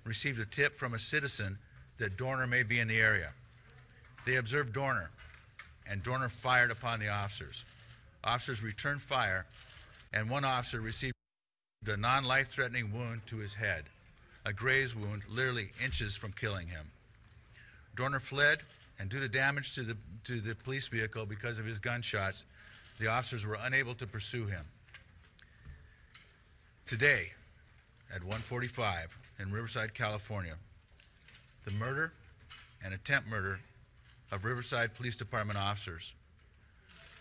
received a tip from a citizen that Dorner may be in the area. They observed Dorner, and Dorner fired upon the officers. Officers returned fire, and one officer received a non-life-threatening wound to his head, a graze wound literally inches from killing him. Dorner fled, and due to damage to the police vehicle because of his gunshots, the officers were unable to pursue him. Today, at 1:45 in Riverside, California, the murder and attempt murder of Riverside Police Department officers.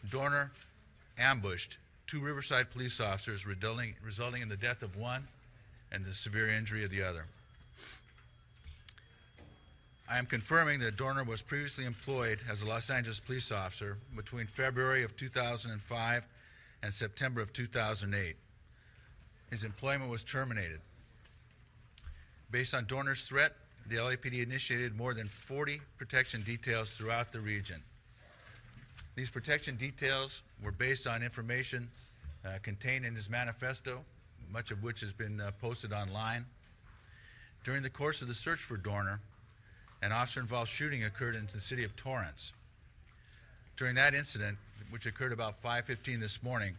Dorner ambushed 2 Riverside police officers, resulting in the death of one and the severe injury of the other. I am confirming that Dorner was previously employed as a Los Angeles police officer between February of 2005 and September of 2008. His employment was terminated. Based on Dorner's threat, the LAPD initiated more than 40 protection details throughout the region. These protection details were based on information contained in his manifesto, much of which has been posted online. During the course of the search for Dorner, an officer-involved shooting occurred in the city of Torrance. During that incident, which occurred about 5:15 this morning,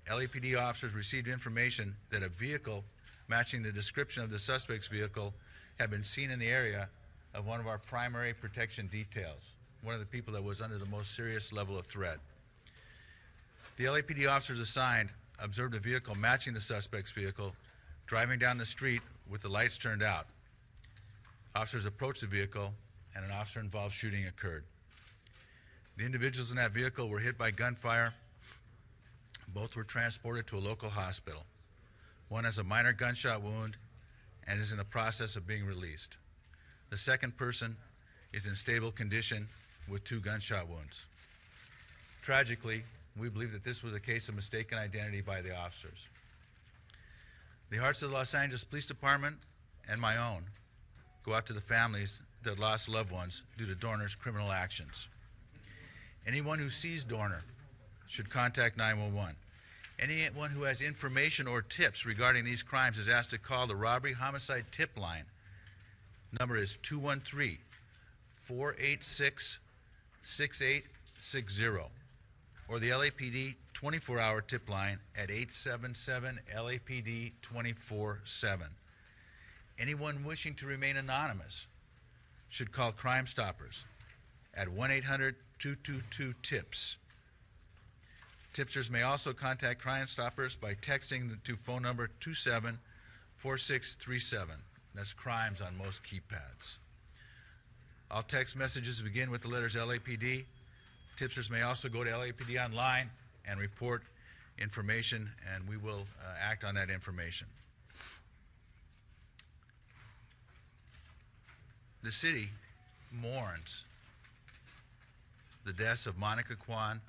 LAPD officers received information that a vehicle matching the description of the suspect's vehicle had been seen in the area of one of our primary protection details, one of the people that was under the most serious level of threat. The LAPD officers assigned observed a vehicle matching the suspect's vehicle driving down the street with the lights turned out. Officers approached the vehicle, and an officer-involved shooting occurred. The individuals in that vehicle were hit by gunfire. Both were transported to a local hospital. One has a minor gunshot wound and is in the process of being released. The second person is in stable condition with 2 gunshot wounds. Tragically, we believe that this was a case of mistaken identity by the officers. The hearts of the Los Angeles Police Department and my own go out to the families that lost loved ones due to Dorner's criminal actions. Anyone who sees Dorner should contact 911. Anyone who has information or tips regarding these crimes is asked to call the Robbery Homicide Tip Line. Number is 213-486-6860, or the LAPD 24-hour tip line at 877-LAPD-24/7. Anyone wishing to remain anonymous should call Crime Stoppers at 1-800-222-TIPS. Tipsters may also contact Crime Stoppers by texting to phone number 274637. That's crimes on most keypads. All text messages begin with the letters LAPD. Tipsters may also go to LAPD online and report information, and we will act on that information. The city mourns the deaths of Monica Kwan,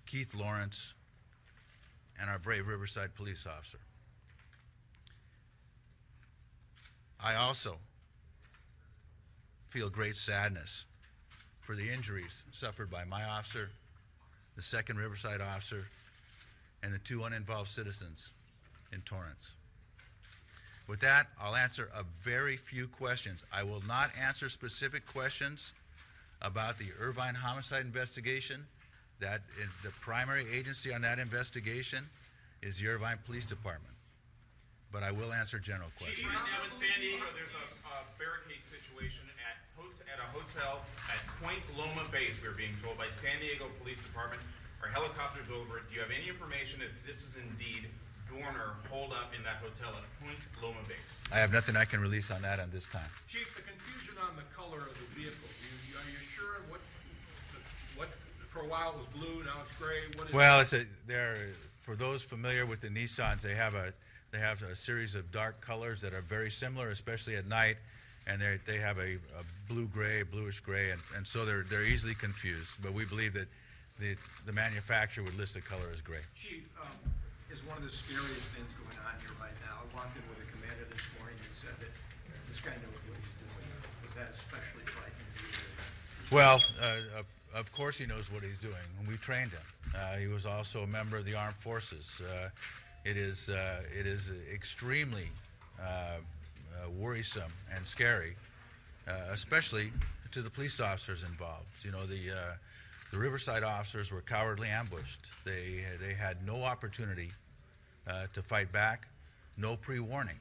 Keith Lawrence, and our brave Riverside police officer. I also feel great sadness for the injuries suffered by my officer, the second Riverside officer, and the 2 uninvolved citizens in Torrance. With that, I'll answer a very few questions. I will not answer specific questions about the IRvine homicide investigation. That the primary agency on that investigation is the IRvine Police Department. But I will answer general questions. Chief, now in San Diego, there's a barricade situation at a hotel at Point Loma Base, we're being told by San Diego Police Department. Our helicopter's over it. Do you have any information if this is indeed Dorner holed up in that hotel at Point Loma Base? I have nothing I can release on that at this time. Chief, the confusion on the color of the vehicle, are you sure what for a while it was blue, now it's gray? What is well, for those familiar with the Nissans, they have a series of dark colors that are very similar, especially at night, and they have a blue-gray, bluish-gray, and so they're easily confused. But we believe that the manufacturer would list the color as gray. Chief, is one of the scariest things going on here right now. I walked in with a commander this morning and said that this guy knows what he's doing. Was that especially frightening to you? Well, of course he knows what he's doing, and we trained him. He was also a member of the armed forces. It is extremely worrisome and scary, especially to the police officers involved. You know, the Riverside officers were cowardly ambushed. They had no opportunity to fight back, no pre-warning.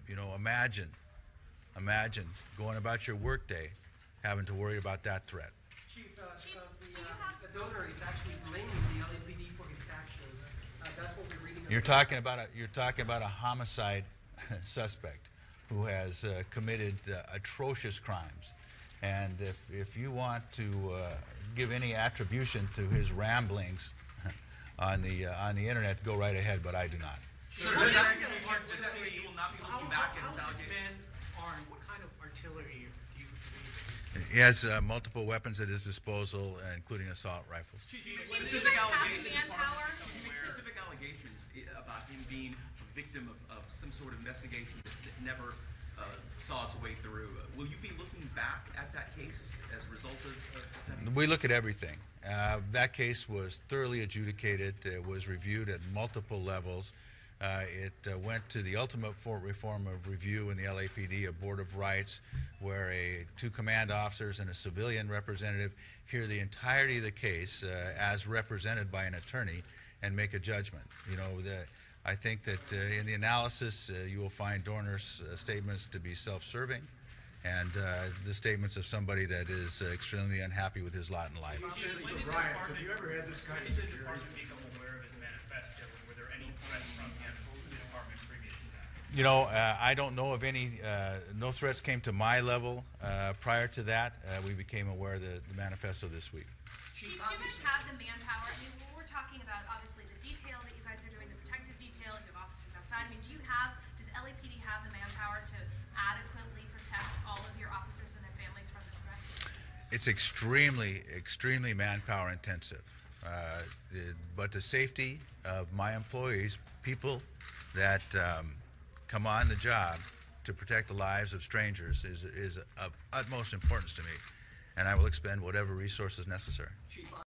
You know, imagine going about your workday having to worry about that threat. Chief, the donor is actually blaming the LAPD for his actions. That's what we're reading. You're talking about a homicide suspect who has committed atrocious crimes, and if you want to give any attribution to his ramblings on the internet, go right ahead. But I do not. Sure. How is this man armed? What kind of artillery do you believe? He has multiple weapons at his disposal, including assault rifles. Specific allegations about him being a victim of some sort of investigation that never saw its way through. Will you be looking back at that case as a result of that? We look at everything. That case was thoroughly adjudicated. It was reviewed at multiple levels. It went to the ultimate reform of review in the LAPD, a Board of Rights, where two command officers and a civilian representative hear the entirety of the case as represented by an attorney and make a judgment. You know, I think that in the analysis you will find Dorner's statements to be self-serving, and the statements of somebody that is extremely unhappy with his lot in life. Have you ever had this kind of When did the security? department become aware of his manifesto, and were there any threats from him to the department previous to that? You know, I don't know of any, no threats came to my level. Prior to that, we became aware of the manifesto this week. Chief, do you guys have the manpower? I mean, we're talking about obviously the detail that you guys are doing, the protective detail, you have officers outside. I mean, does LAPD have the manpower to adequately protect all of your officers and their families from this threat? It's extremely, extremely manpower intensive. But the safety of my employees, people that come on the job to protect the lives of strangers, is of utmost importance to me, and I will expend whatever resources necessary. Chief,